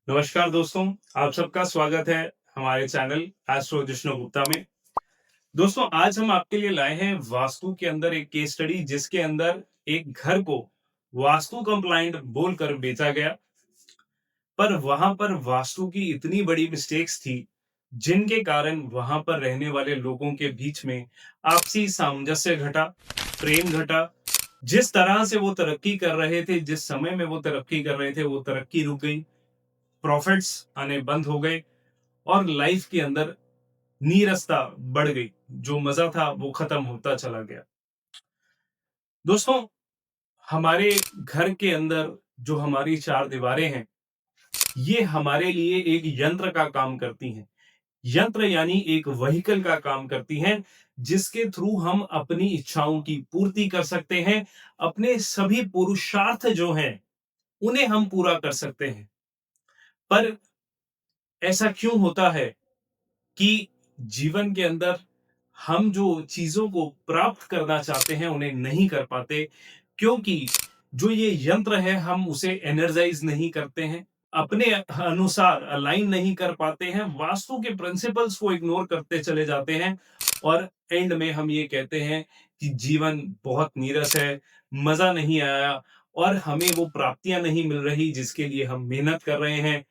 नमस्कार दोस्तों, आप सबका स्वागत है हमारे चैनल एस्ट्रो जिष्णु गुप्ता में। दोस्तों, आज हम आपके लिए लाए हैं वास्तु के अंदर एक केस स्टडी जिसके अंदर एक घर को वास्तु कंप्लाइंट बोलकर बेचा गया, पर वहां पर वास्तु की इतनी बड़ी मिस्टेक्स थी जिनके कारण वहां पर रहने वाले लोगों के बीच में आपसी सामंजस्य घटा, प्रेम घटा। जिस तरह से वो तरक्की कर रहे थे, जिस समय में वो तरक्की कर रहे थे, वो तरक्की रुक गई, प्रॉफिट्स आने बंद हो गए और लाइफ के अंदर नीरसता बढ़ गई। जो मजा था वो खत्म होता चला गया। दोस्तों, हमारे घर के अंदर जो हमारी चार दीवारें हैं, ये हमारे लिए एक यंत्र का काम करती हैं। यंत्र यानी एक व्हीकल का काम करती हैं, जिसके थ्रू हम अपनी इच्छाओं की पूर्ति कर सकते हैं। अपने सभी पुरुषार्थ जो हैं, उन्हें हम पूरा कर सकते हैं। पर ऐसा क्यों होता है कि जीवन के अंदर हम जो चीजों को प्राप्त करना चाहते हैं उन्हें नहीं कर पाते, क्योंकि जो ये यंत्र है हम उसे एनर्जाइज नहीं करते हैं, अपने अनुसार अलाइन नहीं कर पाते हैं, वास्तु के प्रिंसिपल्स को इग्नोर करते चले जाते हैं और एंड में हम ये कहते हैं कि जीवन बहुत नीरस है, मजा नहीं आया और हमें वो प्राप्तियां नहीं मिल रही जिसके लिए हम मेहनत कर रहे हैं।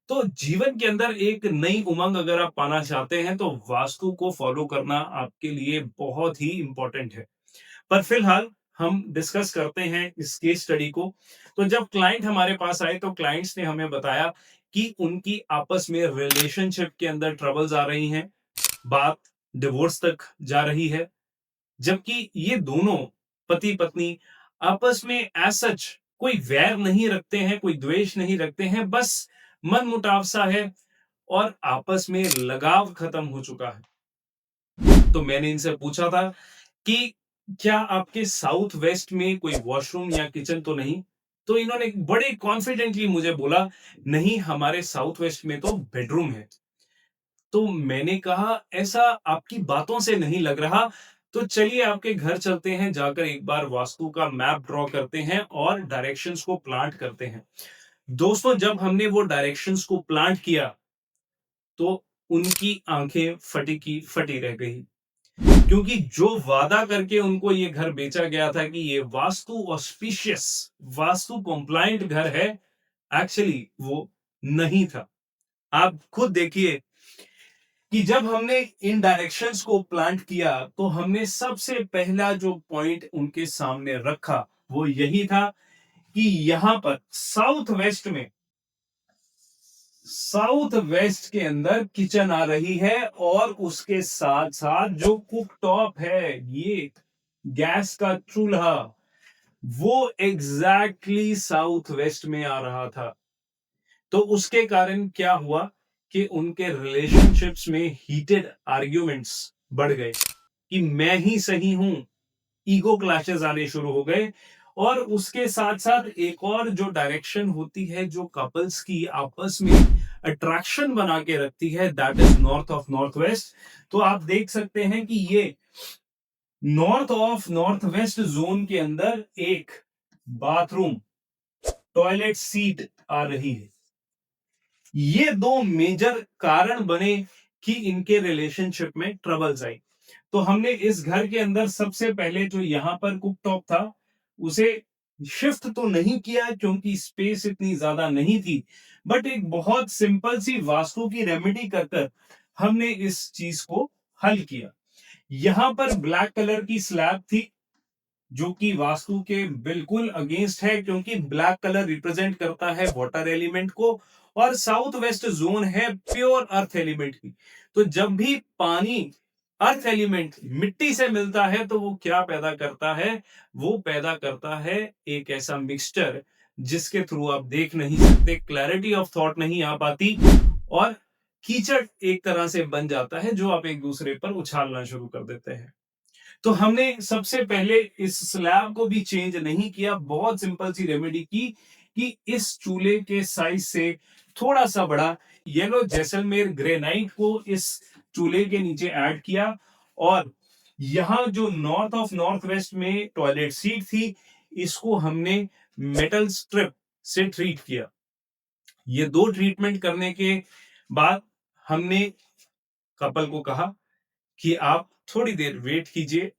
तो जीवन के अंदर एक नई उमंग अगर आप पाना चाहते हैं तो वास्तु को फॉलो करना आपके लिए बहुत ही इंपॉर्टेंट है। पर फिलहाल हम डिस्कस करते हैं इस केस स्टडी को। तो जब क्लाइंट हमारे पास आए तो क्लाइंट्स ने हमें बताया कि उनकी आपस में रिलेशनशिप के अंदर ट्रबल्स आ रही हैं, बात डिवोर्स तक जा रही है, जबकि ये दोनों पति पत्नी आपस में एज सच कोई वैर नहीं रखते हैं, कोई द्वेष नहीं रखते हैं, बस मन मुटाव सा है और आपस में लगाव खत्म हो चुका है। तो मैंने इनसे पूछा था कि क्या आपके साउथ वेस्ट में कोई वॉशरूम या किचन तो नहीं? तो इन्होंने बड़े कॉन्फिडेंटली मुझे बोला, नहीं हमारे साउथ वेस्ट में तो बेडरूम है। तो मैंने कहा, ऐसा आपकी बातों से नहीं लग रहा। तो चलिए आपके घर चलते हैं, जाकर एक बार वास्तु का मैप ड्रॉ करते हैं और डायरेक्शंस को प्लांट करते हैं। दोस्तों, जब हमने वो डायरेक्शंस को प्लांट किया तो उनकी आंखें फटी की फटी रह गई, क्योंकि जो वादा करके उनको ये घर बेचा गया था कि ये वास्तु ऑस्पिशियस, वास्तु कंप्लायंट घर है, एक्चुअली वो नहीं था। आप खुद देखिए कि जब हमने इन डायरेक्शंस को प्लांट किया तो हमने सबसे पहला जो पॉइंट उनके सामने रखा वो यही था कि यहां पर साउथ वेस्ट के अंदर किचन आ रही है और उसके साथ साथ जो कुक टॉप है, ये गैस का चूल्हा, वो एग्जैक्टली साउथ वेस्ट में आ रहा था। तो उसके कारण क्या हुआ कि उनके रिलेशनशिप्स में हीटेड आर्ग्यूमेंट्स बढ़ गए कि मैं ही सही हूं, ईगो क्लैशेस आने शुरू हो गए। और उसके साथ साथ एक और जो डायरेक्शन होती है जो कपल्स की आपस में अट्रैक्शन बना के रखती है, that is north of north west. तो आप देख सकते हैं कि ये north of north west zone के अंदर एक बाथरूम, टॉयलेट सीट आ रही है। ये दो मेजर कारण बने कि इनके रिलेशनशिप में ट्रबल्स आई। तो हमने इस घर के अंदर सबसे पहले जो यहां पर कुकटॉप था उसे शिफ्ट तो नहीं किया क्योंकि स्पेस इतनी ज्यादा नहीं थी, बट एक बहुत सिंपल सी वास्तु की रेमेडी कर कर हमने इस चीज को हल किया। यहां पर ब्लैक कलर की स्लैब थी जो कि वास्तु के बिल्कुल अगेंस्ट है, क्योंकि ब्लैक कलर रिप्रेजेंट करता है वाटर एलिमेंट को और साउथ वेस्ट जोन है प्योर अर्थ एलिमेंट की। तो जब भी पानी अर्थ एलिमेंट मिट्टी से मिलता है तो वो क्या पैदा करता है? वो पैदा करता है एक ऐसा मिक्सचर जिसके थ्रू आप देख नहीं सकते, क्लैरिटी ऑफ थॉट नहीं आ पाती और कीचड़ एक तरह से बन जाता है जो आप एक दूसरे पर उछालना शुरू कर देते हैं। तो हमने सबसे पहले इस स्लैब को भी चेंज नहीं किया, बहुत सिंपल सी रेमेडी की कि इस चूल्हे के साइज से थोड़ा सा बड़ा येलो जैसलमेर ग्रेनाइट को इस चूल्हे के नीचे ऐड किया और यहां जो नॉर्थ ऑफ नॉर्थ वेस्ट में टॉयलेट सीट थी, इसको हमने मेटल स्ट्रिप से ट्रीट किया। ये 2 ट्रीटमेंट करने के बाद हमने कपल को कहा कि आप थोड़ी देर वेट कीजिए,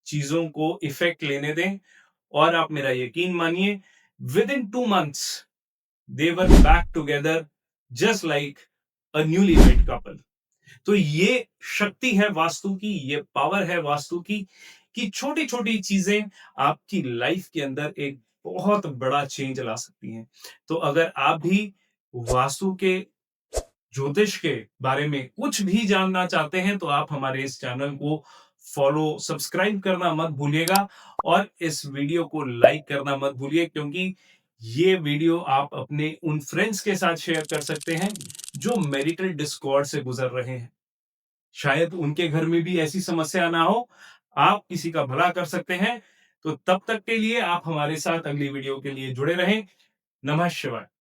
चीज़ों को इफ़ेक्ट लेने दें और आप मेरा यकीन मानिए within 2 months they were back together just like a newly wed couple. तो ये शक्ति है वास्तु की, ये पावर है वास्तु की कि छोटी-छोटी चीज़ें आपकी लाइफ के अंदर एक बहुत बड़ा चेंज ला सकती हैं। तो अगर आप भी वास्तु के ज्योतिष के बारे में कुछ भी जानना चाहते हैं तो आप हमारे इस चैनल को फॉलो, सब्सक्राइब करना मत भूलिएगा और इस वीडियो को लाइक करना मत भूलिए क्योंकि ये वीडियो आप अपने उन फ्रेंड्स के साथ शेयर कर सकते हैं जो मैरिटल डिस्कॉर्ड से गुजर रहे हैं। शायद उनके घर में भी ऐसी समस्या ना हो, आप किसी का भला कर सकते हैं। तो तब तक के लिए आप हमारे साथ अगली वीडियो के लिए जुड़े रहें। नमः शिवाय।